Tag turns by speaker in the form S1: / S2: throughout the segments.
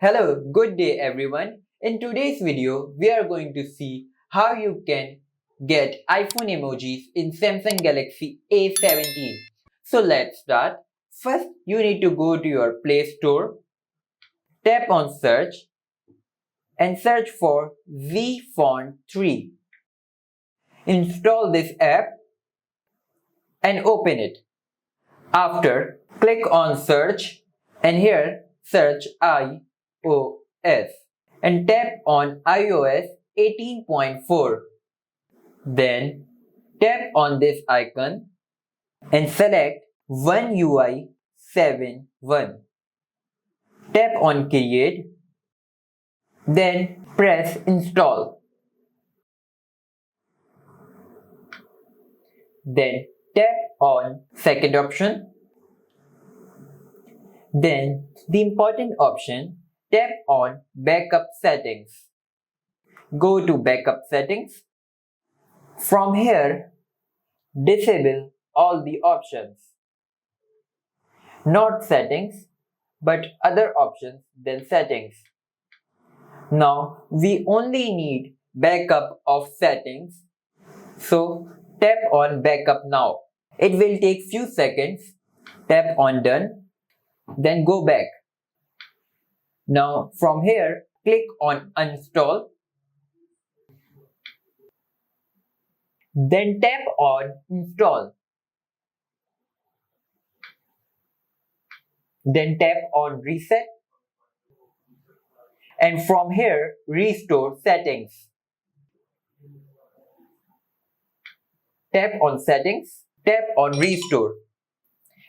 S1: Hello, good day everyone. In today's video, we are going to see how you can get iPhone emojis in Samsung Galaxy A17. So let's start. First, you need to go to your Play Store, tap on search and search for Font 3. Install this app and open it. After, click on search and here search iOS and tap on iOS 18.4. Then tap on this icon and select One UI 7.1. Tap on create, then press install. Then tap on second option. Then the important option, tap on backup settings. Go to backup settings. From here, disable all the options. Not settings, but other options than settings. Now we only need backup of settings. So tap on backup now. It will take few seconds. Tap on done. Then go back. Now from here, click on uninstall. Then tap on install. Then tap on reset. And from here, restore settings. Tap on settings, tap on restore.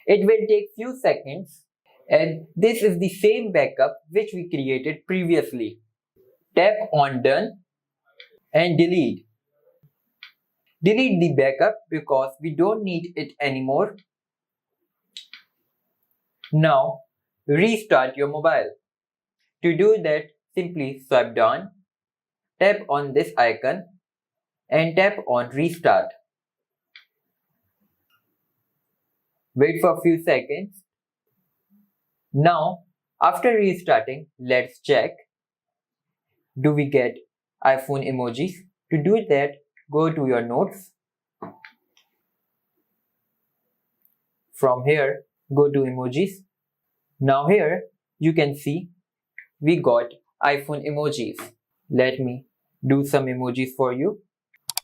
S1: It will take few seconds and this is the same backup which we created previously. Tap on done and delete. Delete the backup because we don't need it anymore. Now restart your mobile. To do that, simply swipe down, tap on this icon and tap on restart. Wait for a few seconds. Now, after restarting, let's check. Do we get iPhone emojis? To do that, go to your notes. From here, go to emojis. Now here, you can see we got iPhone emojis. Let me do some emojis for you.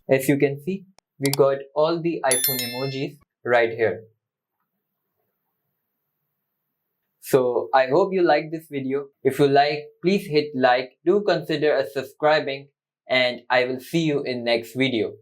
S1: As you can see, we got all the iPhone emojis right here. So I hope you like this video. If you like, please hit like, do consider subscribing, and I will see you in next video.